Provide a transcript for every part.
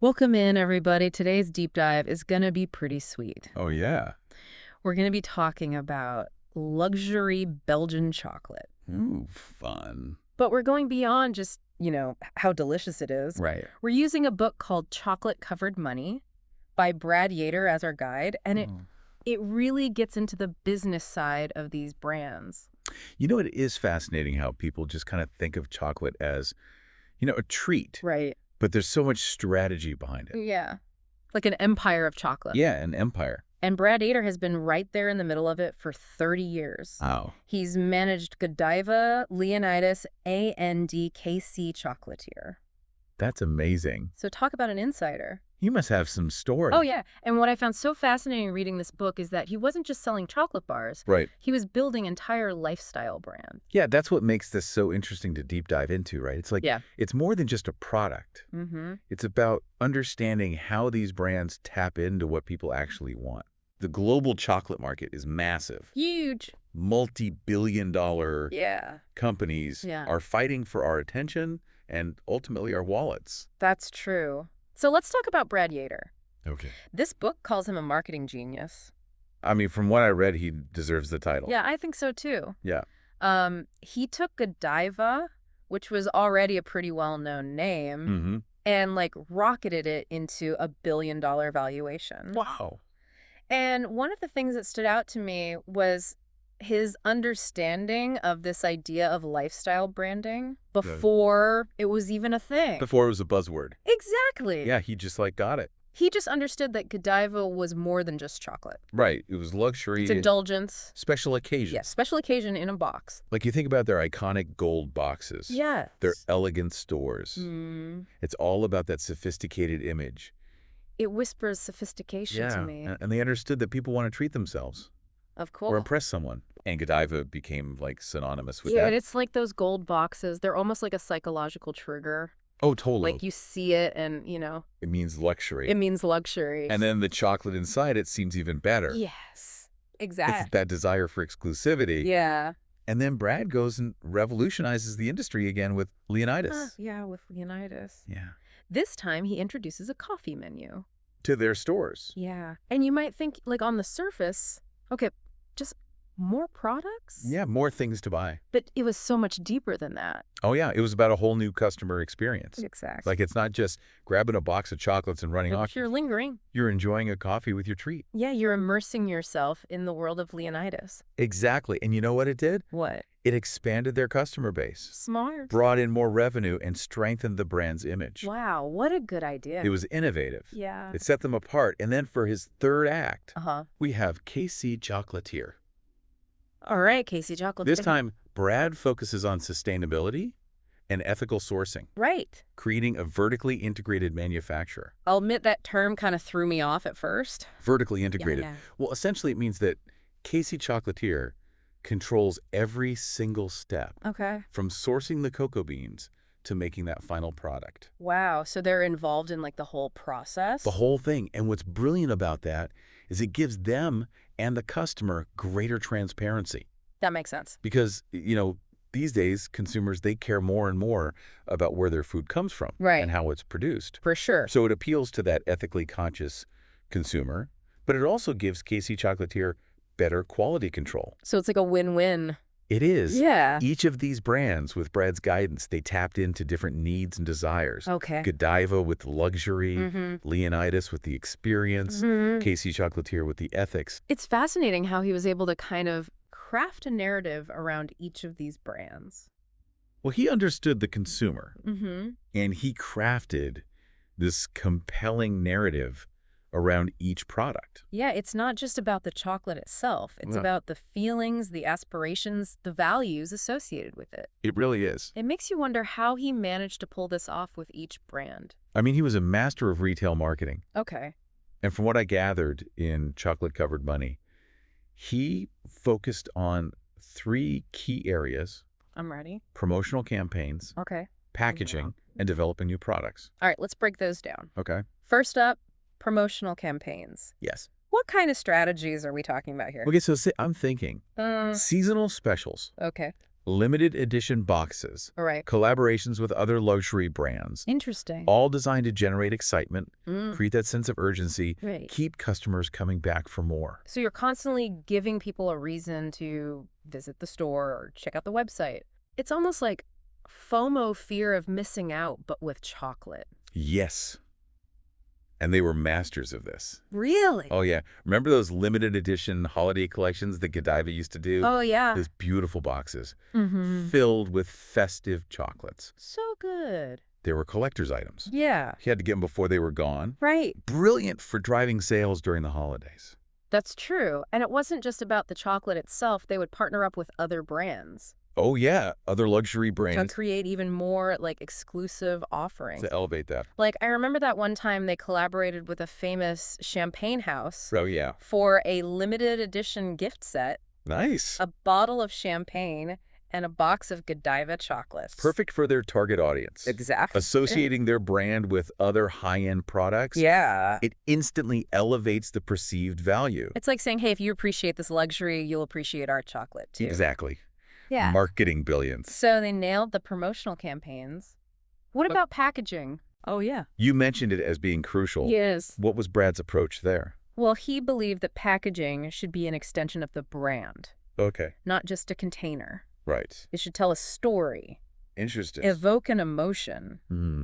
Welcome in, everybody. Today's deep dive is going to be pretty sweet. Oh, yeah. We're going to be talking about luxury Belgian chocolate. Ooh, fun. But we're going beyond just, how delicious it is. Right. We're using a book called Chocolate Covered Money by Brad Yater as our guide, and it really gets into the business side of these brands. You know, it is fascinating how people just kind of think of chocolate as, a treat. Right. But there's so much strategy behind it. Yeah. Like an empire of chocolate. Yeah, an empire. And Brad Yater has been right there in the middle of it for 30 years. Wow. He's managed Godiva, Leonidas, and KC Chocolatier. That's amazing. So talk about an insider. You must have some story. Oh, yeah. And what I found so fascinating reading this book is that he wasn't just selling chocolate bars. Right. He was building an entire lifestyle brand. Yeah, that's what makes this so interesting to deep dive into, right? It's like, It's more than just a product. It's about understanding how these brands tap into what people actually want. The global chocolate market is massive. Huge. Multi-billion-dollar companies Yeah. are fighting for our attention and ultimately our wallets. That's true. So let's talk about Brad Yater. Okay. This book calls him a marketing genius. I mean, from what I read, he deserves the title. Yeah, I think so too. Yeah. He took Godiva, which was already a pretty well-known name, and rocketed it into a billion-dollar valuation. Wow. And one of the things that stood out to me was his understanding of this idea of lifestyle branding before it was even a thing. Before it was a buzzword. Exactly. Yeah, he just got it. He just understood that Godiva was more than just chocolate. Right. It was luxury. It's indulgence. Special occasion. Yeah, special occasion in a box. Like you think about their iconic gold boxes. Yes. Their elegant stores. It's all about that sophisticated image. It whispers sophistication to me. And they understood that people want to treat themselves. Of course. Or impress someone. And Godiva became synonymous with that. that. Yeah, it's like those gold boxes. They're almost like a psychological trigger. Oh, totally. Like you see it and, It means luxury. It means luxury. And then the chocolate inside it seems even better. Yes, exactly. It's that desire for exclusivity. Yeah. And then Brad goes and revolutionizes the industry again with Leonidas. Yeah, with Leonidas. Yeah. This time he introduces a coffee menu. To their stores. Yeah. And you might think, on the surface, okay, just more products? Yeah, more things to buy. But it was so much deeper than that. Oh, yeah. It was about a whole new customer experience. Exactly. Like, it's not just grabbing a box of chocolates and running off. You're lingering. You're enjoying a coffee with your treat. Yeah, you're immersing yourself in the world of Leonidas. Exactly. And you know what it did? What? It expanded their customer base. Smart. Brought in more revenue and strengthened the brand's image. Wow, what a good idea. It was innovative. Yeah. It set them apart. And then for his third act, Uh-huh. we have KC Chocolatier. All right, KC Chocolatier. This time, Brad focuses on sustainability and ethical sourcing. Right. Creating a vertically integrated manufacturer. I'll admit that term kind of threw me off at first. Vertically integrated. Yeah. Well, essentially it means that KC Chocolatier controls every single step. Okay. From sourcing the cocoa beans to making that final product. Wow, so they're involved in the whole process? The whole thing. And what's brilliant about that is it gives them and the customer greater transparency. That makes sense. Because, these days, consumers, they care more and more about where their food comes from. Right. And how it's produced. For sure. So it appeals to that ethically conscious consumer, but it also gives KC Chocolatier better quality control. So it's like a win-win. It is. Yeah. Each of these brands, with Brad's guidance, they tapped into different needs and desires. Okay. Godiva with luxury, Leonidas with the experience, KC Chocolatier with the ethics. It's fascinating how he was able to kind of craft a narrative around each of these brands. Well, he understood the consumer, Mm-hmm. and he crafted this compelling narrative around each product. Yeah, it's not just about the chocolate itself. It's about the feelings, the aspirations, the values associated with it. It really is. It makes you wonder how he managed to pull this off with each brand. I mean, he was a master of retail marketing. Okay. And from what I gathered in Chocolate Covered Money, he focused on 3 key areas. I'm ready. Promotional campaigns, Okay. packaging, and developing new products. All right, let's break those down. Okay. First up, promotional campaigns. Yes. What kind of strategies are we talking about here? Okay, so I'm thinking seasonal specials, Okay. limited edition boxes, All right. collaborations with other luxury brands, Interesting. all designed to generate excitement, create that sense of urgency, Right. keep customers coming back for more. So you're constantly giving people a reason to visit the store or check out the website. It's almost like FOMO, fear of missing out, but with chocolate. Yes. And they were masters of this. Really? Oh, yeah. Remember those limited edition holiday collections that Godiva used to do? Oh, yeah. Those beautiful boxes Mm-hmm. filled with festive chocolates. So good. They were collector's items. Yeah. You had to get them before they were gone. Right. Brilliant for driving sales during the holidays. That's true. And it wasn't just about the chocolate itself. They would partner up with other brands Oh, yeah. Other luxury to brands create even more like exclusive offerings. to elevate that. Like, I remember that one time they collaborated with a famous champagne house Oh, yeah. for a limited edition gift set, Nice. a bottle of champagne, and a box of Godiva chocolates. Perfect for their target audience. Exactly. Associating their brand with other high-end products, Yeah. it instantly elevates the perceived value. It's like saying, hey, if you appreciate this luxury, you'll appreciate our chocolate too. Exactly. Yeah. Marketing billions. So they nailed the promotional campaigns. What about packaging? Oh, yeah. You mentioned it as being crucial. Yes. What was Brad's approach there? Well, he believed that packaging should be an extension of the brand, Okay. not just a container. Right. It should tell a story, Interesting. evoke an emotion,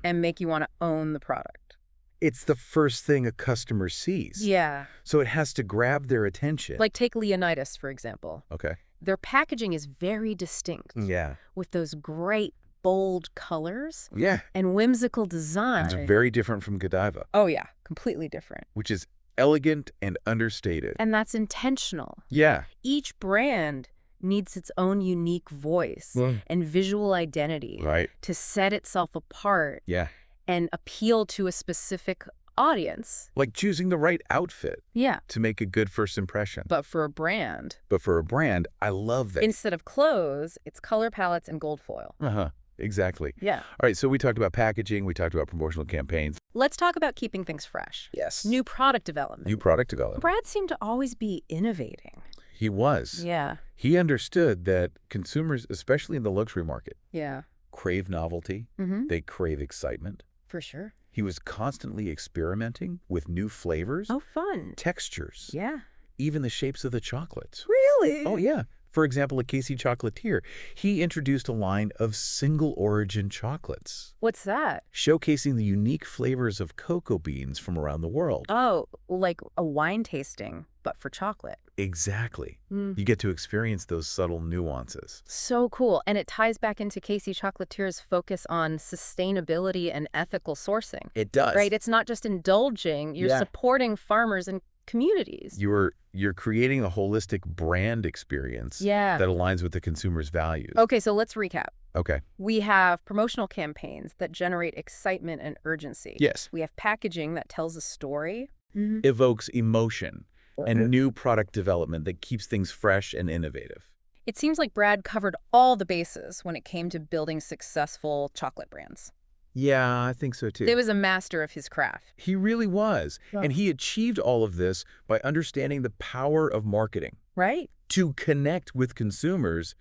and make you want to own the product. It's the first thing a customer sees. Yeah. So it has to grab their attention. Like take Leonidas, for example. Okay. Their packaging is very distinct, Yeah. with those great, bold colors Yeah. and whimsical design. It's very different from Godiva, Oh, yeah. Completely different. which is elegant and understated. And that's intentional. Yeah. Each brand needs its own unique voice and visual identity Right. to set itself apart Yeah. and appeal to a specific audience. Like choosing the right outfit Yeah. to make a good first impression. But for a brand, But for a brand, I love that. instead of clothes, it's color palettes and gold foil. Uh-huh. Exactly. Yeah. All right, so we talked about packaging, we talked about promotional campaigns. Let's talk about keeping things fresh. Yes. New product development. New product development. Brad seemed to always be innovating. He was. Yeah. He understood that consumers, especially in the luxury market, Yeah. crave novelty. Mm-hmm. They crave excitement. For sure. He was constantly experimenting with new flavors, Oh, fun. textures, Yeah. even the shapes of the chocolates. Really? Oh, yeah. For example, at KC Chocolatier, he introduced a line of single-origin chocolates, What's that? showcasing the unique flavors of cocoa beans from around the world. Oh, like a wine tasting, but for chocolate. Exactly. Mm. You get to experience those subtle nuances. So cool. And it ties back into KC Chocolatier's focus on sustainability and ethical sourcing. It does. Right? It's not just indulging, you're Yeah. supporting farmers and communities. You're creating a holistic brand experience Yeah. that aligns with the consumer's values. Okay, so let's recap. Okay. We have promotional campaigns that generate excitement and urgency. Yes. We have packaging that tells a story. Evokes emotion and new product development that keeps things fresh and innovative. It seems like Brad covered all the bases when it came to building successful chocolate brands. Yeah, I think so too. He was a master of his craft. He really was. Yeah. And he achieved all of this by understanding the power of marketing Right? to connect with consumers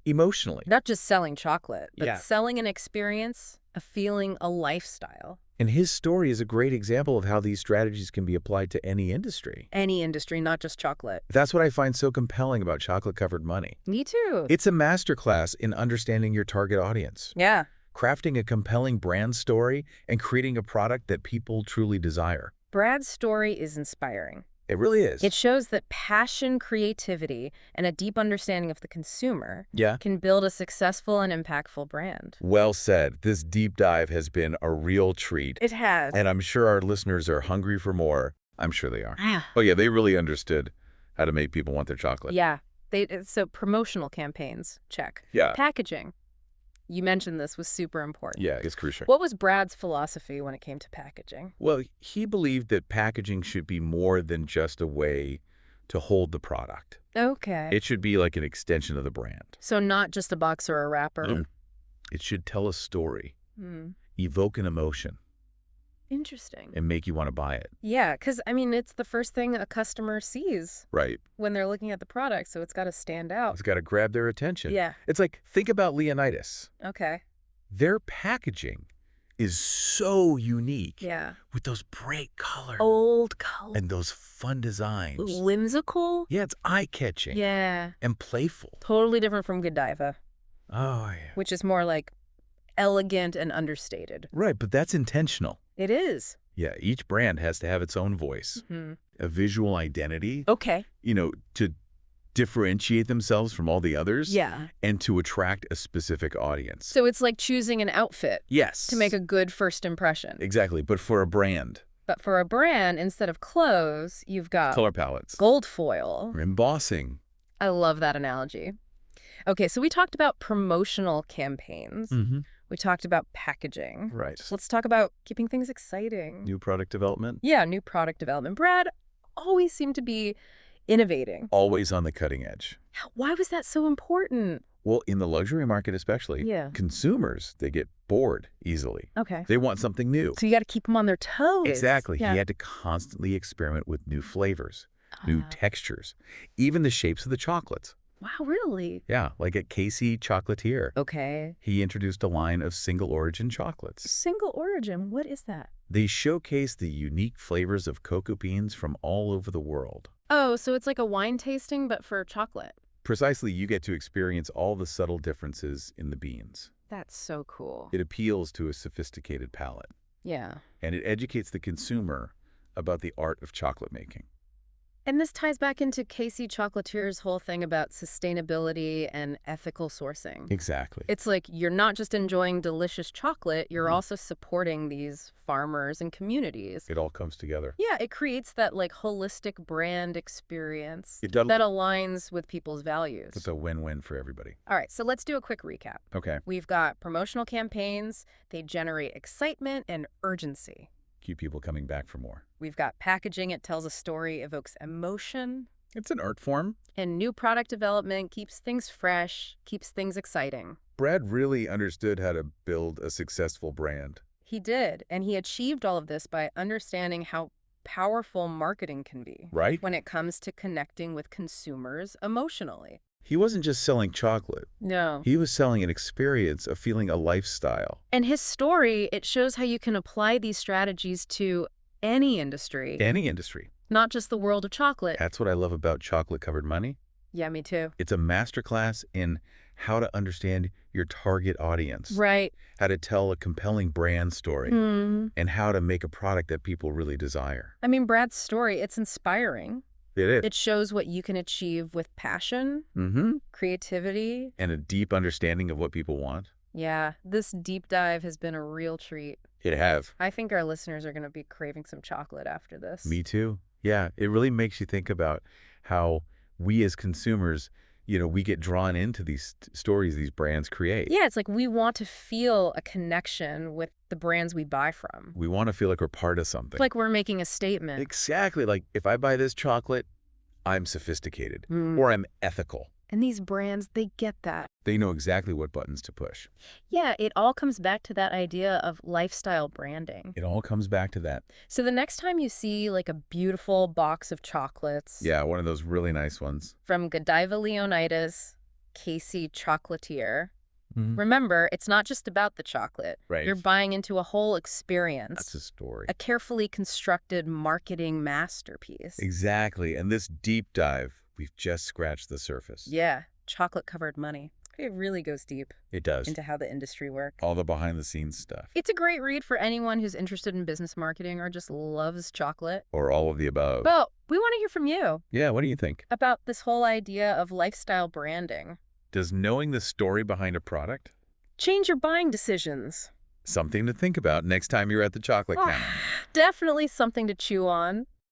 emotionally. Not just selling chocolate, but Yeah. selling an experience, a feeling, a lifestyle. And his story is a great example of how these strategies can be applied to any industry. Any industry, not just chocolate. That's what I find so compelling about chocolate-covered money. Me too. It's a masterclass in understanding your target audience, Yeah. crafting a compelling brand story, and creating a product that people truly desire. Brad's story is inspiring. It really is. It shows that passion, creativity, and a deep understanding of the consumer Yeah. can build a successful and impactful brand. Well said. This deep dive has been a real treat. It has. And I'm sure our listeners are hungry for more. I'm sure they are. Yeah. Oh, yeah, they really understood how to make people want their chocolate. Yeah. So promotional campaigns, check. Yeah. Packaging. You mentioned this was super important. Yeah, it's crucial. What was Brad's philosophy when it came to packaging? Well, he believed that packaging should be more than just a way to hold the product. Okay. It should be like an extension of the brand. So not just a box or a wrapper. It should tell a story, Mm. evoke an emotion, Interesting. and make you want to buy it. Yeah, because, I mean, it's the first thing a customer sees Right. when they're looking at the product, so it's got to stand out. It's got to grab their attention. Yeah. It's like, think about Leonidas. Okay. Their packaging is so unique. Yeah. With those bright colors. Old color. And those fun designs. Whimsical? Yeah, it's eye-catching. Yeah. And playful. Totally different from Godiva. Oh, yeah. Which is more like elegant and understated. Right, but that's intentional. It is. Yeah, each brand has to have its own voice, a visual identity. Okay. To differentiate themselves from all the others. Yeah. And to attract a specific audience. So it's like choosing an outfit. Yes. To make a good first impression. Exactly, but for a brand. But for a brand, instead of clothes, you've got color palettes, gold foil, or embossing. I love that analogy. Okay, so we talked about promotional campaigns. We talked about packaging. Right. Let's talk about keeping things exciting. New product development. Yeah, new product development. Brad always seemed to be innovating. Always on the cutting edge. Why was that so important? Well, in the luxury market especially, consumers, they get bored easily. Okay. They want something new. So you got to keep them on their toes. Exactly. Yeah. He had to constantly experiment with new flavors, new textures, even the shapes of the chocolates. Wow, really? Yeah, like at KC Chocolatier. Okay. He introduced a line of single-origin chocolates. Single origin? What is that? They showcase the unique flavors of cocoa beans from all over the world. Oh, so it's like a wine tasting, but for chocolate. Precisely, you get to experience all the subtle differences in the beans. That's so cool. It appeals to a sophisticated palate. Yeah. And it educates the consumer about the art of chocolate making. And this ties back into KC Chocolatier's whole thing about sustainability and ethical sourcing. Exactly. It's like you're not just enjoying delicious chocolate, you're also supporting these farmers and communities. It all comes together. Yeah, it creates that like holistic brand experience It does. that aligns with people's values. It's a win-win for everybody. All right, so let's do a quick recap. Okay. We've got promotional campaigns. They generate excitement and urgency. Keep people coming back for more. We've got packaging. It tells a story, evokes emotion. It's an art form. And new product development keeps things fresh, keeps things exciting. Brad really understood how to build a successful brand. He did, and he achieved all of this by understanding how powerful marketing can be. Right? When it comes to connecting with consumers emotionally. He wasn't just selling chocolate. No. He was selling an experience, a feeling, a lifestyle. And his story, it shows how you can apply these strategies to any industry. Any industry. Not just the world of chocolate. That's what I love about Chocolate-Covered Money. Yeah, me too. It's a masterclass in how to understand your target audience. Right. How to tell a compelling brand story. And how to make a product that people really desire. I mean, Brad's story, it's inspiring. It is. It shows what you can achieve with passion, creativity. And a deep understanding of what people want. Yeah, this deep dive has been a real treat. It have. I think our listeners are going to be craving some chocolate after this. Me too. Yeah, it really makes you think about how we as consumers, we get drawn into these stories these brands create. Yeah, it's like we want to feel a connection with the brands we buy from. We want to feel like we're part of something. Like we're making a statement. Exactly. Like if I buy this chocolate, I'm sophisticated or I'm ethical. And these brands, they get that. They know exactly what buttons to push. Yeah, it all comes back to that idea of lifestyle branding. It all comes back to that. So the next time you see like a beautiful box of chocolates. Yeah, one of those really nice ones. From Godiva Leonidas, KC Chocolatier. Remember, it's not just about the chocolate. Right. You're buying into a whole experience. That's a story. A carefully constructed marketing masterpiece. Exactly. And this deep dive, we've just scratched the surface. Yeah. Chocolate-covered money. It really goes deep. It does. Into how the industry works. All the behind-the-scenes stuff. It's a great read for anyone who's interested in business marketing or just loves chocolate. Or all of the above. Well, we want to hear from you. Yeah, what do you think? About this whole idea of lifestyle branding. Does knowing the story behind a product change your buying decisions? Something to think about next time you're at the chocolate counter. Definitely something to chew on.